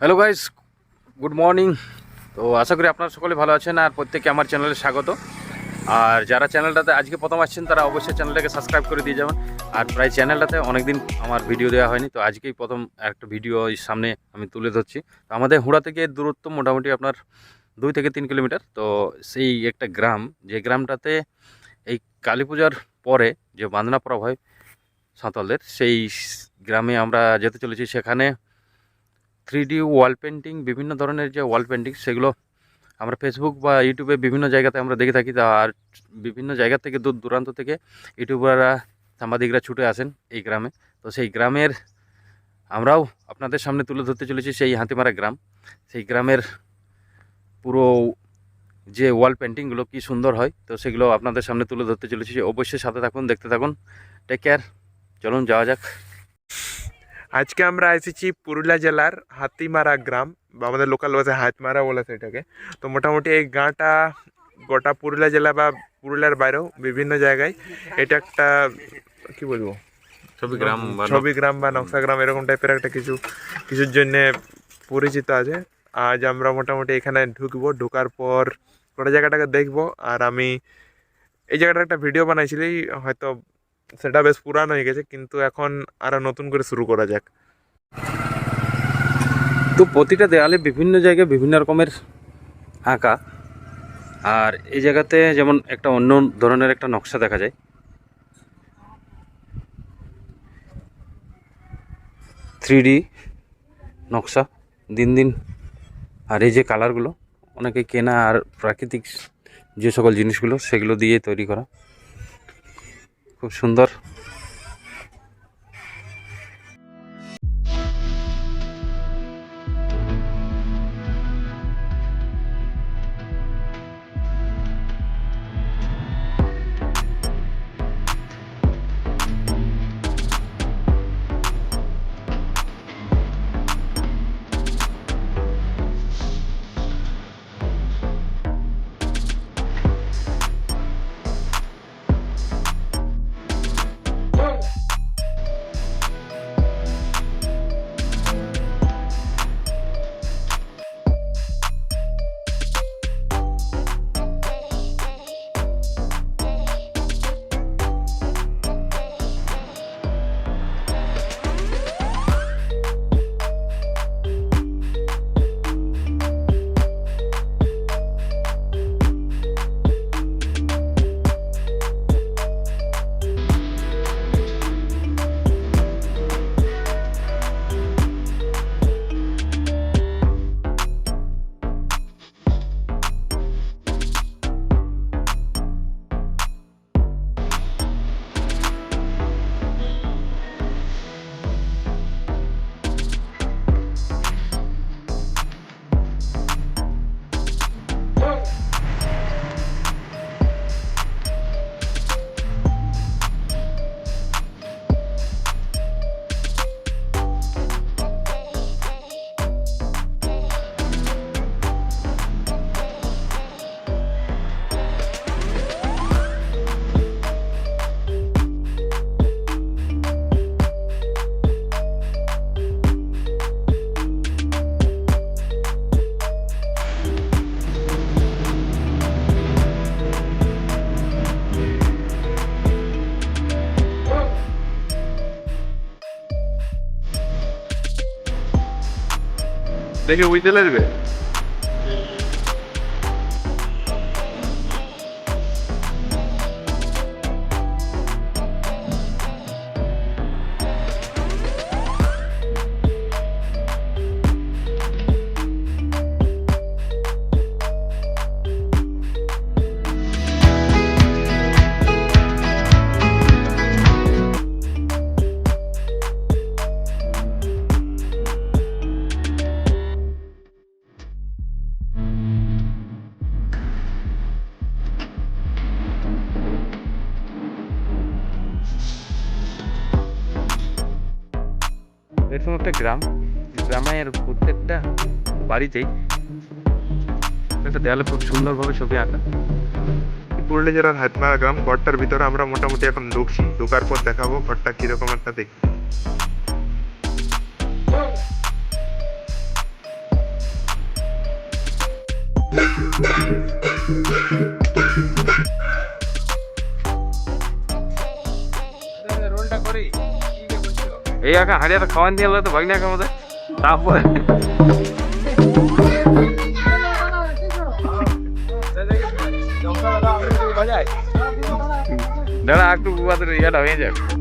Hello guys, good morning. তো আশা করি আপনারা সকলে ভালো আছেন আর প্রত্যেককে আমার চ্যানেলে স্বাগত। আর যারা চ্যানেলটাতে আজকে প্রথম আসছেন তারা অবশ্যই চ্যানেলটাকে সাবস্ক্রাইব করে দিয়ে যাবেন। আর প্রায় চ্যানেলটাতে অনেকদিন আমার ভিডিও দেওয়া হয়নি, তো আজকেই প্রথম একটা ভিডিও সামনে আমি তুলে ধরছি। তো আমাদের হুড়া থেকে দূরত্ব মোটামুটি আপনার 2 থেকে 3 কিলোমিটার। তো সেই একটা গ্রাম, যে গ্রামটাতে এই কালী পূজার পরে যে বাঁধনা পরব হয় সাঁওতালদের, সেই গ্রামে আমরা যেতে চলেছি। সেখানে 3D ওয়াল পেন্টিং, বিভিন্ন ধরনের যে ওয়াল পেন্টিং, সেগুলো আমরা ফেসবুক বা ইউটিউবে বিভিন্ন জায়গাতে আমরা দেখে থাকি। আর বিভিন্ন জায়গা থেকে দূর দূরান্ত থেকে ইউটিউবাররা, সাংবাদিকরা ছুটে আসেন এই গ্রামে। তো সেই গ্রামের আমরাও আপনাদের সামনে তুলে ধরতে চলেছি সেই হাতিমারা গ্রাম। সেই গ্রামের পুরো যে ওয়াল পেন্টিংগুলো কি সুন্দর হয়, তো সেগুলো আপনাদের সামনে তুলে ধরতে চলেছি। অবশ্যই সাথে থাকুন, দেখতে থাকুন। টেক কেয়ার, চলুন যাওয়া যাক। আজকে আমরা এসেছি পুরুলিয়া জেলার হাতিমারা গ্রাম, বা আমাদের লোকাল ভাষায় হাতমারা বলে সেটাকে। তো মোটামুটি এই গাঁটা গোটা পুরুলিয়া জেলা বা পুরুলিয়ার বাইরেও বিভিন্ন জায়গায় এটা একটা কি বলবো ছবি গ্রাম বা নকশা গ্রাম এরকম টাইপের একটা কিছুর জন্যে পরিচিত আছে। আজ আমরা মোটামুটি এখানে ঢুকবো, ঢোকার পর গোটা জায়গাটাকে দেখবো। আর আমি এই জায়গাটার একটা ভিডিও বানাইছিলি, হয়তো সেটা বেশ পুরানো হয়ে গেছে, কিন্তু এখন আরো নতুন করে শুরু করা যাক। তো প্রতিটা দেয়ালে বিভিন্ন জায়গায় বিভিন্ন রকমের আঁকা। আর এই জায়গাতে যেমন একটা অন্য ধরনের একটা নকশা দেখা যায়, 3D নকশা দিন দিন। আর এই যে কালারগুলো অনেকে কেনা, আর প্রাকৃতিক যে সকল জিনিসগুলো সেগুলো দিয়ে তৈরি করা, খুব সুন্দর। দেখে বুঝতে লাগবে। এরকম একটা গ্রামের প্রত্যেকটা বাড়িতেই একটা দেয়ালে খুব সুন্দরভাবে ছবি আঁকা। পুরুলিয়া জেলার হাতমারা গ্রাম, ঘরটার ভিতরে আমরা মোটামুটি এখন ঢুকছি। ঢোকার পর দেখাবো ঘরটা কিরকম একটা দেখতে। এই আঁকা হাড়িয়া তো খাওয়ান দিয়ে তো ভাগনা আঁকা মধ্যে তারপরে দাঁড়া একটু ইয়াটা হয়ে যাবে